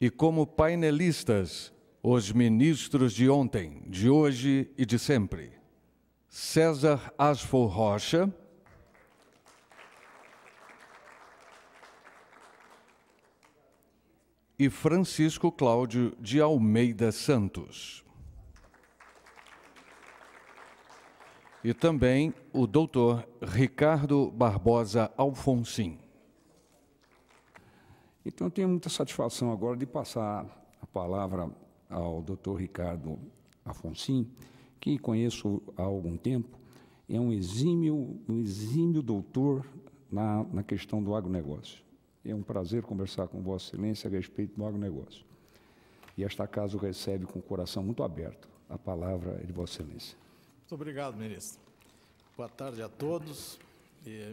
E como painelistas, os ministros de ontem, de hoje e de sempre: César Asfo Rocha, e Francisco Cláudio de Almeida Santos. E também o doutor Ricardo Barbosa Alfonsim. Então, eu tenho muita satisfação agora de passar a palavra ao doutor Ricardo Alfonsim, que conheço há algum tempo, é um exímio doutor na questão do agronegócio. É um prazer conversar com Vossa Excelência a respeito do agronegócio. E esta casa o recebe com o coração muito aberto. A palavra é de Vossa Excelência. Muito obrigado, ministro. Boa tarde a todos.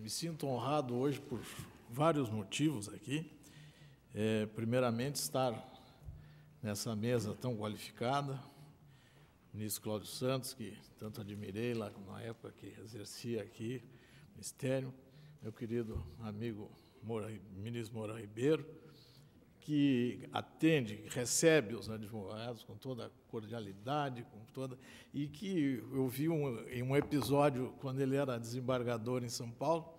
Me sinto honrado hoje por vários motivos aqui. Primeiramente, estar nessa mesa tão qualificada, o ministro Cláudio Santos, que tanto admirei lá na época que exercia aqui o ministério, meu querido amigo ministro Moura Ribeiro, que atende, recebe os advogados com toda a cordialidade, e que eu vi em um episódio, quando ele era desembargador em São Paulo,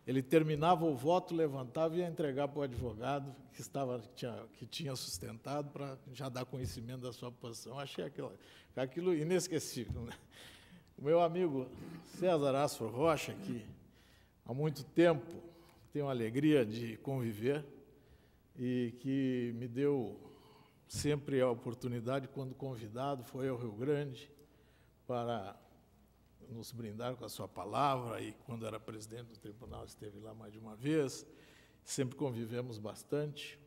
ele terminava o voto, levantava e ia entregar para o advogado que tinha sustentado, para já dar conhecimento da sua posição. Achei aquilo inesquecível, né? O meu amigo César Asfo Rocha, que há muito tempo tenho a alegria de conviver, e que me deu sempre a oportunidade, quando convidado, foi ao Rio Grande para nos brindar com a sua palavra, e quando era presidente do tribunal esteve lá mais de uma vez, sempre convivemos bastante,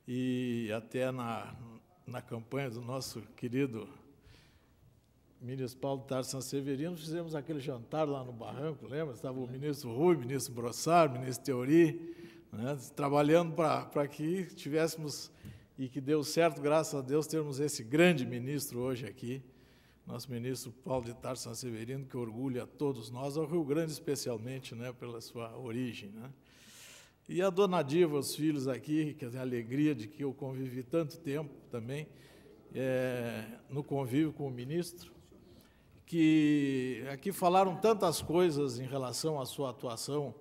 e até na campanha do nosso querido ministro Paulo Tarso Severino, fizemos aquele jantar lá no Barranco, lembra? Estava o ministro Rui, o ministro Brossard, o ministro Teori, né, trabalhando para que tivéssemos, e que deu certo, graças a Deus, termos esse grande ministro hoje aqui, nosso ministro Paulo de Tarso Severino, que orgulha a todos nós, ao Rio Grande especialmente, né, pela sua origem, né? E a dona Diva, os filhos aqui, que é a alegria de que eu convivi tanto tempo também, no convívio com o ministro, que aqui falaram tantas coisas em relação à sua atuação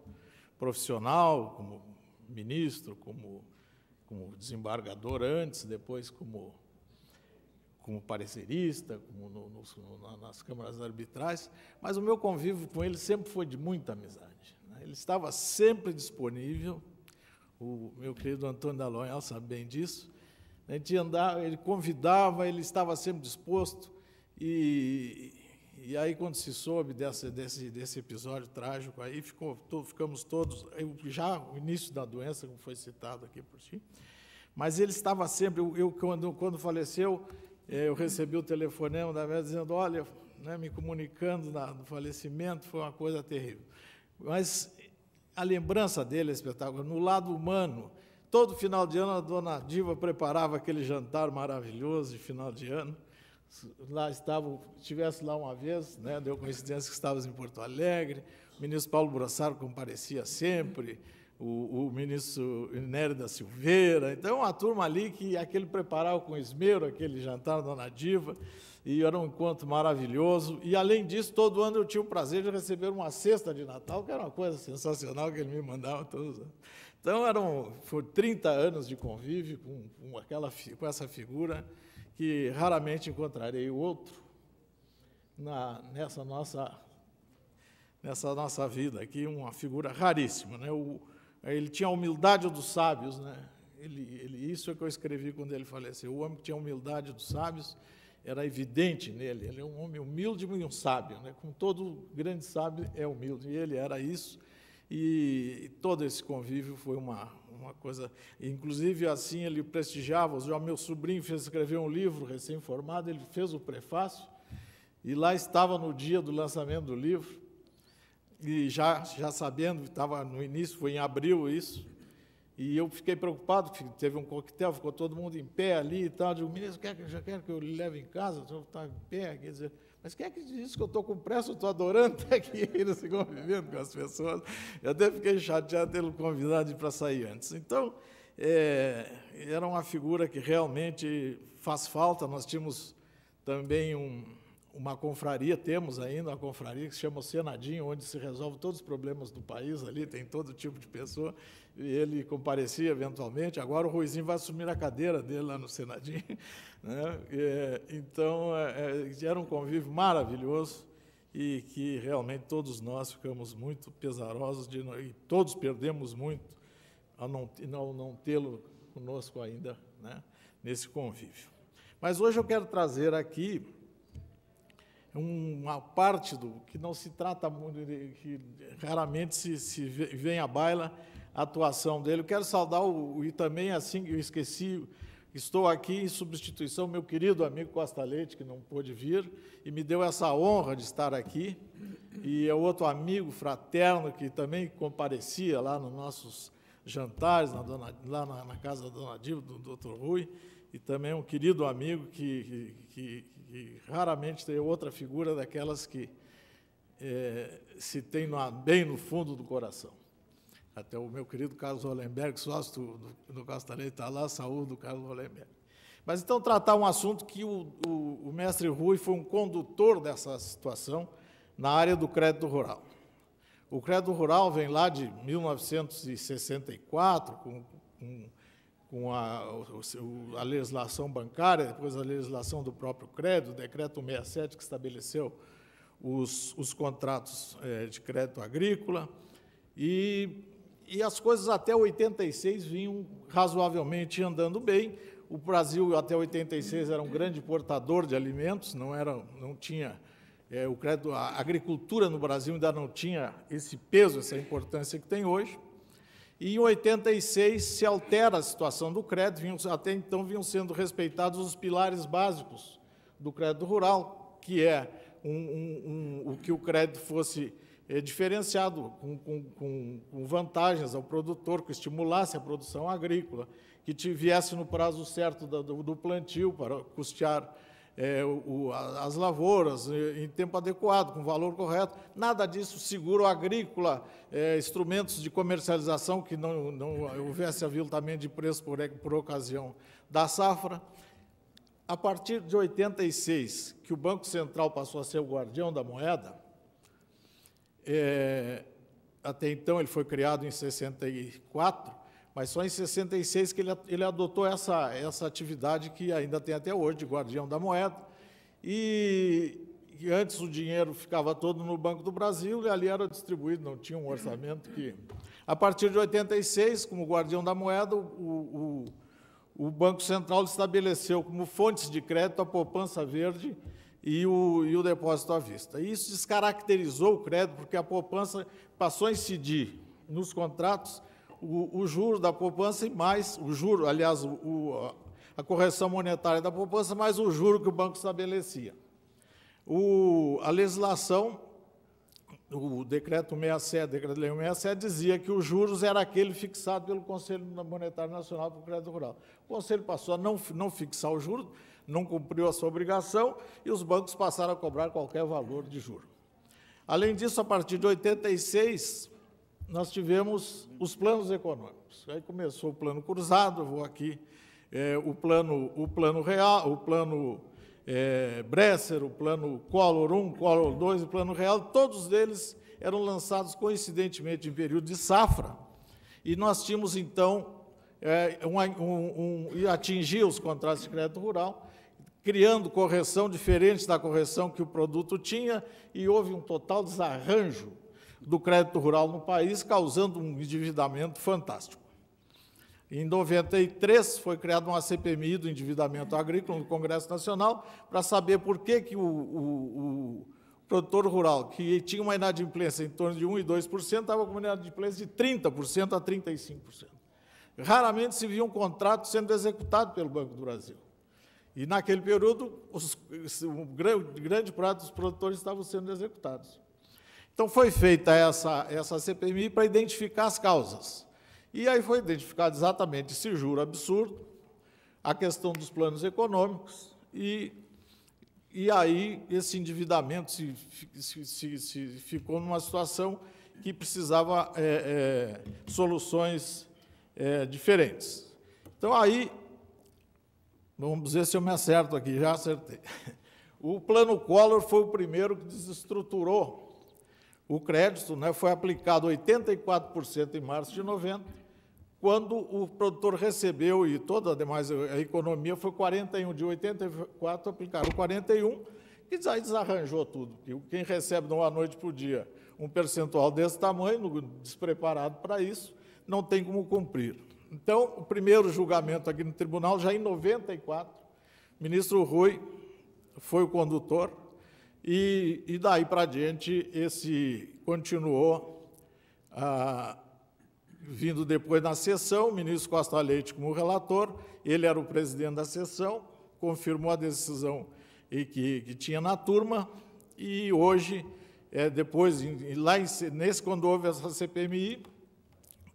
profissional, como ministro, como desembargador antes, depois como parecerista, nas câmaras arbitrais, mas o meu convívio com ele sempre foi de muita amizade, né? Ele estava sempre disponível, o meu querido Antônio Dallagnol sabe bem disso, a gente andava, ele convidava, ele estava sempre disposto, e aí, quando se soube desse episódio trágico, aí ficamos todos, já o início da doença, como foi citado aqui por ti, mas ele estava sempre, quando faleceu, eu recebi o telefonema da médica dizendo, olha, né, me comunicando do falecimento, foi uma coisa terrível. Mas a lembrança dele é espetacular. No lado humano, todo final de ano a dona Diva preparava aquele jantar maravilhoso de final de ano. Lá estivesse lá uma vez, né, deu coincidência que estávamos em Porto Alegre, o ministro Paulo Brossard comparecia sempre, o ministro Nery da Silveira, então uma turma ali que aquele preparava com esmero, aquele jantar da dona Diva, e era um encontro maravilhoso, e além disso, todo ano eu tinha o prazer de receber uma cesta de Natal, que era uma coisa sensacional que ele me mandava todos os anos. Então, foram 30 anos de convívio com essa figura, que raramente encontrarei outro nessa nossa vida aqui, uma figura raríssima, né? Ele tinha a humildade dos sábios, né? Isso é que eu escrevi quando ele faleceu. O homem que tinha a humildade dos sábios era evidente nele. Ele é um homem humilde e um sábio, né? Como todo grande sábio é humilde, e ele era isso. E todo esse convívio foi uma coisa... Inclusive, assim, ele prestigiava. Já meu sobrinho escreveu um livro recém-formado, ele fez o prefácio, e lá estava no dia do lançamento do livro, e já sabendo, estava no início, foi em abril isso, e eu fiquei preocupado, porque teve um coquetel, ficou todo mundo em pé ali e tal. Eu digo, ministro, já quer que eu lhe leve em casa? Eu estou em pé, quer dizer... Mas quem é que disse que eu estou com pressa? Eu estou adorando estar aqui, se convivendo com as pessoas. Eu até fiquei chateado de tê-lo convidado para sair antes. Então, era uma figura que realmente faz falta. Nós tínhamos também uma confraria, temos ainda uma confraria que se chama o Senadinho, onde se resolve todos os problemas do país, ali tem todo tipo de pessoa, e ele comparecia eventualmente. Agora o Ruizinho vai assumir a cadeira dele lá no Senadinho, né? Então, era um convívio maravilhoso, e que realmente todos nós ficamos muito pesarosos, e todos perdemos muito ao não tê-lo conosco ainda, né, nesse convívio. Mas hoje eu quero trazer aqui uma parte do que não se trata muito, que raramente se vem à baila a atuação dele. Eu quero saudar, e também, assim que eu esqueci, estou aqui em substituição do meu querido amigo Costa Leite, que não pôde vir, e me deu essa honra de estar aqui, e é outro amigo fraterno que também comparecia lá nos nossos jantares, lá na casa da dona Diva, do doutor Rui, e também um querido amigo que raramente tem outra figura daquelas que se tem bem no fundo do coração. Até o meu querido Carlos Hollenberg, sócio do Costa Leite, está lá, saúde do Carlos Hollenberg. Mas, então, tratar um assunto que o mestre Rui foi um condutor dessa situação na área do crédito rural. O crédito rural vem lá de 1964, com a legislação bancária, depois a legislação do próprio crédito, o decreto 67, que estabeleceu os contratos de crédito agrícola, e as coisas até 86 vinham razoavelmente andando bem. O Brasil, até 86, era um grande portador de alimentos, não tinha o crédito, a agricultura no Brasil ainda não tinha esse peso, essa importância que tem hoje. E em 86 se altera a situação do crédito, até então vinham sendo respeitados os pilares básicos do crédito rural, que é o que o crédito fosse diferenciado, com vantagens ao produtor, que estimulasse a produção agrícola, que viesse no prazo certo do plantio para custear as lavouras em tempo adequado, com valor correto. Nada disso, seguro agrícola, instrumentos de comercialização, que não houvesse aviltamento de preço por ocasião da safra. A partir de 86, que o Banco Central passou a ser o guardião da moeda, até então ele foi criado em 64, mas só em 66 que ele adotou essa atividade que ainda tem até hoje, de guardião da moeda, e antes o dinheiro ficava todo no Banco do Brasil, e ali era distribuído, não tinha um orçamento que... A partir de 86, como guardião da moeda, o Banco Central estabeleceu como fontes de crédito a poupança verde e o depósito à vista. E isso descaracterizou o crédito, porque a poupança passou a incidir nos contratos o juro da poupança e mais o juro, aliás, a correção monetária da poupança, mais o juro que o banco estabelecia. A legislação, o decreto 67, decreto-lei 67, dizia que os juros era aquele fixado pelo Conselho Monetário Nacional para o Crédito Rural. O Conselho passou a não fixar o juro, não cumpriu a sua obrigação, e os bancos passaram a cobrar qualquer valor de juro. Além disso, a partir de 86, nós tivemos os planos econômicos. Aí começou o plano cruzado, eu vou aqui, o plano real, o plano Bresser, o plano Collor I, Collor II, o plano real, todos eles eram lançados coincidentemente em período de safra, e nós tínhamos, então, e atingir os contratos de crédito rural, criando correção diferente da correção que o produto tinha, e houve um total desarranjo do crédito rural no país, causando um endividamento fantástico. Em 93, foi criada uma CPMI do endividamento agrícola no Congresso Nacional, para saber por que o produtor rural, que tinha uma inadimplência em torno de 1% e 2%, estava com uma inadimplência de 30% a 35%. Raramente se via um contrato sendo executado pelo Banco do Brasil. E, naquele período, grande parte dos produtores estavam sendo executados. Então, foi feita essa CPMI para identificar as causas. E aí foi identificado exatamente esse juro absurdo, a questão dos planos econômicos, e aí esse endividamento ficou numa situação que precisava soluções diferentes. Então, aí, vamos ver se eu me acerto aqui, já acertei. O Plano Collor foi o primeiro que desestruturou o crédito, né? Foi aplicado 84% em março de 90, quando o produtor recebeu, e toda a economia foi 41, de 84 aplicaram 41, e aí desarranjou tudo. Quem recebe de uma noite para o dia um percentual desse tamanho, despreparado para isso, não tem como cumprir. Então, o primeiro julgamento aqui no tribunal, já em 94, o ministro Rui foi o condutor, e daí para diante esse continuou vindo depois na sessão, o ministro Costa Leite como relator, ele era o presidente da sessão, confirmou a decisão que tinha na turma, e hoje, depois, quando houve essa CPMI,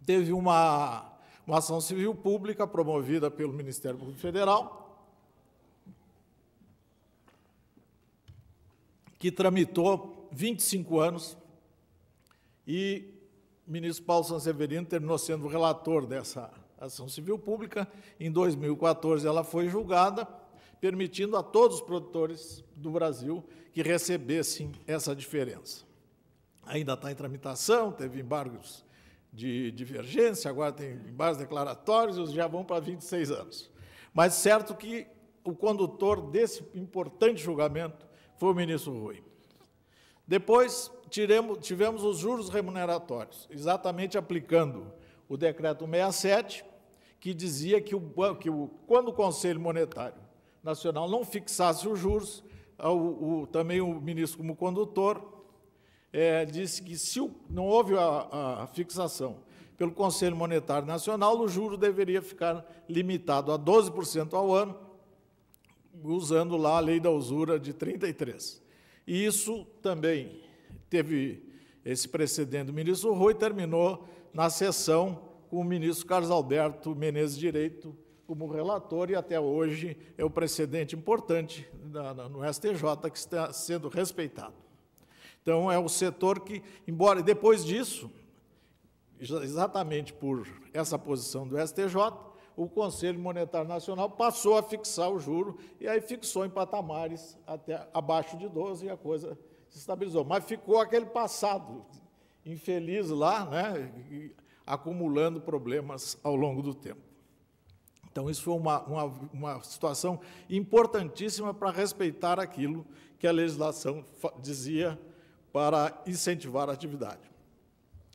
teve uma ação civil pública promovida pelo Ministério Público Federal, que tramitou 25 anos, e o ministro Paulo Sanseverino terminou sendo o relator dessa ação civil pública. Em 2014, ela foi julgada, permitindo a todos os produtores do Brasil que recebessem essa diferença. Ainda está em tramitação, teve embargos de divergência, agora tem embargos declaratórios, e já vão para 26 anos. Mas certo que o condutor desse importante julgamento foi o ministro Rui. Depois, tivemos os juros remuneratórios, exatamente aplicando o decreto 67, que dizia que quando o Conselho Monetário Nacional não fixasse os juros, também o ministro, como condutor, disse que se não houve a fixação pelo Conselho Monetário Nacional, o juro deveria ficar limitado a 12% ao ano, usando lá a lei da usura de 33. E isso também teve esse precedente do ministro Rui, terminou na sessão com o ministro Carlos Alberto Menezes Direito como relator, e até hoje é o precedente importante no STJ que está sendo respeitado. Então, é o setor que, embora depois disso, exatamente por essa posição do STJ, o Conselho Monetário Nacional passou a fixar o juro, e aí fixou em patamares até abaixo de 12, e a coisa se estabilizou. Mas ficou aquele passado infeliz lá, né, acumulando problemas ao longo do tempo. Então, isso foi uma situação importantíssima para respeitar aquilo que a legislação dizia para incentivar a atividade.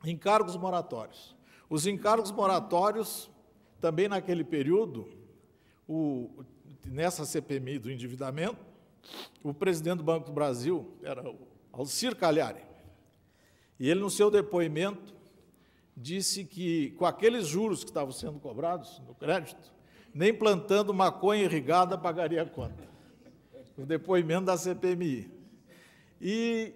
Encargos moratórios. Os encargos moratórios, também naquele período, nessa CPMI do endividamento, o presidente do Banco do Brasil era o Alcir Cagliari, e ele, no seu depoimento, disse que, com aqueles juros que estavam sendo cobrados no crédito, nem plantando maconha irrigada pagaria a conta. O depoimento da CPMI. E,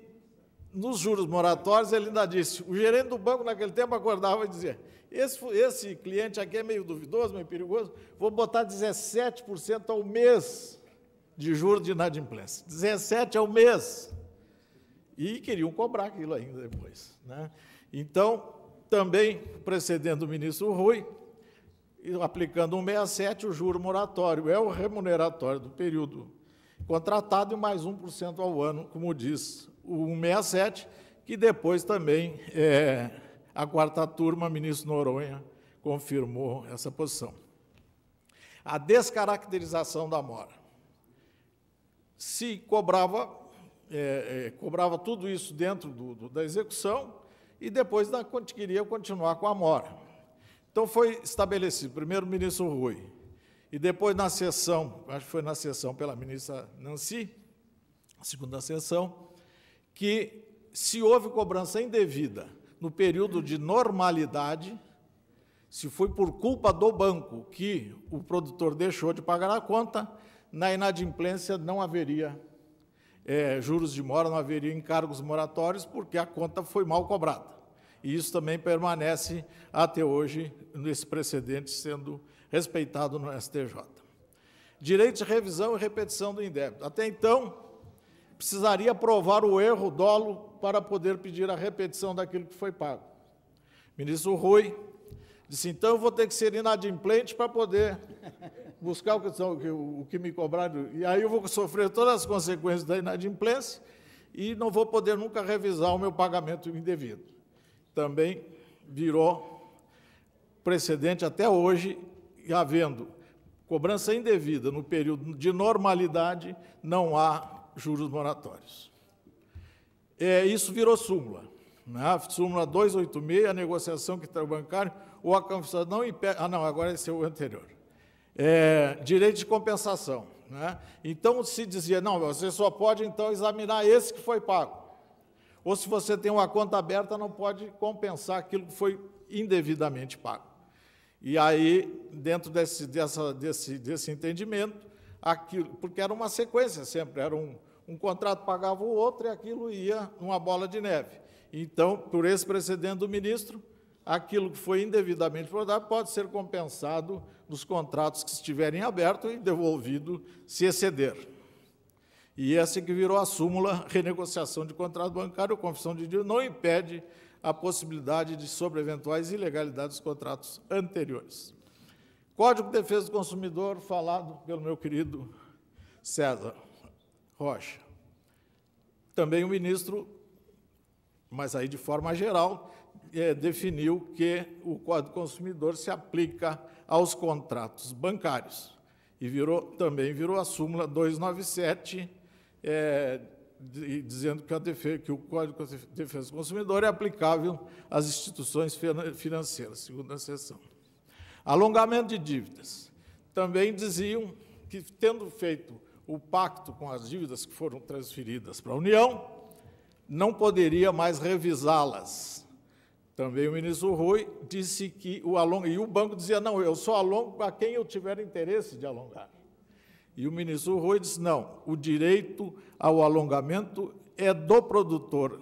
nos juros moratórios, ele ainda disse, o gerente do banco, naquele tempo, acordava e dizia, esse cliente aqui é meio duvidoso, meio perigoso, vou botar 17% ao mês de juros de inadimplência. 17% ao mês. E queriam cobrar aquilo ainda depois, né? Então, também, precedendo o ministro Rui, aplicando 167, o juro moratório é o remuneratório do período contratado e mais 1% ao ano, como diz o 167, que depois também a quarta turma, ministro Noronha, confirmou essa posição. A descaracterização da mora. Se cobrava tudo isso dentro da execução, e depois queria continuar com a mora. Então, foi estabelecido, primeiro o ministro Rui, e depois na sessão, acho que foi na sessão pela ministra Nancy, a segunda sessão, que se houve cobrança indevida no período de normalidade, se foi por culpa do banco que o produtor deixou de pagar a conta, na inadimplência não haveria juros de mora, não haveria encargos moratórios, porque a conta foi mal cobrada. E isso também permanece até hoje, nesse precedente, sendo respeitado no STJ. Direito de revisão e repetição do indébito. Até então, precisaria provar o erro, o dolo, para poder pedir a repetição daquilo que foi pago. O ministro Rui Disse, então eu vou ter que ser inadimplente para poder buscar o que me cobraram. E aí eu vou sofrer todas as consequências da inadimplência e não vou poder nunca revisar o meu pagamento indevido. Também virou precedente até hoje, e havendo cobrança indevida no período de normalidade, não há juros moratórios. Isso virou súmula. Né? Súmula 286, a negociação interbancária ou a confissão não impede... Ah, não, agora esse é o anterior. Direito de compensação. Né? Então, se dizia, não, você só pode, então, examinar esse que foi pago. Ou, se você tem uma conta aberta, não pode compensar aquilo que foi indevidamente pago. E aí, dentro desse entendimento, aquilo, porque era uma sequência sempre, era um contrato pagava o outro e aquilo ia numa bola de neve. Então, por esse precedente do ministro, aquilo que foi indevidamente prodado pode ser compensado nos contratos que estiverem abertos e devolvido se exceder. E essa que virou a súmula, renegociação de contrato bancário ou confissão de dívida, não impede a possibilidade de sobre eventuais ilegalidades dos contratos anteriores. Código de Defesa do Consumidor, falado pelo meu querido César Rocha. Também o ministro, mas aí de forma geral, definiu que o Código do Consumidor se aplica aos contratos bancários. E também virou a súmula 297, dizendo que o Código de Defesa do Consumidor é aplicável às instituições financeiras, segunda seção. Alongamento de dívidas. Também diziam que, tendo feito o pacto com as dívidas que foram transferidas para a União, não poderia mais revisá-las. Também o ministro Rui disse que e o banco dizia, não, eu só alongo para quem eu tiver interesse de alongar. E o ministro Rui disse, não, o direito ao alongamento é do produtor,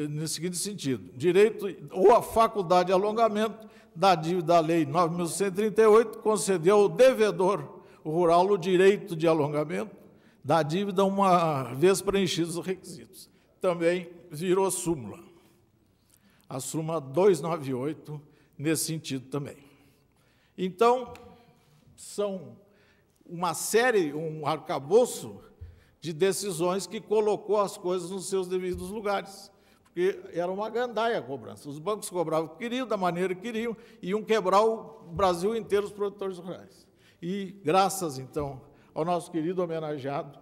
no seguinte sentido, direito ou a faculdade de alongamento da dívida da Lei 9.138 concedeu ao devedor rural o direito de alongamento da dívida uma vez preenchidos os requisitos. Também virou súmula. A súmula 298, nesse sentido também. Então, são uma série, um arcabouço de decisões que colocou as coisas nos seus devidos lugares, porque era uma gandaia a cobrança. Os bancos cobravam o que queriam, da maneira que queriam, e iam quebrar o Brasil inteiro, os produtores rurais. E, graças, então, ao nosso querido homenageado,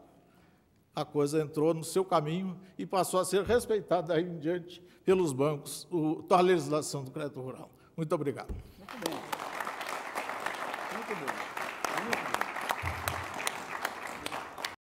a coisa entrou no seu caminho e passou a ser respeitada daí em diante pelos bancos, a legislação do crédito rural. Muito obrigado. Muito bem. Muito bem. Muito bem.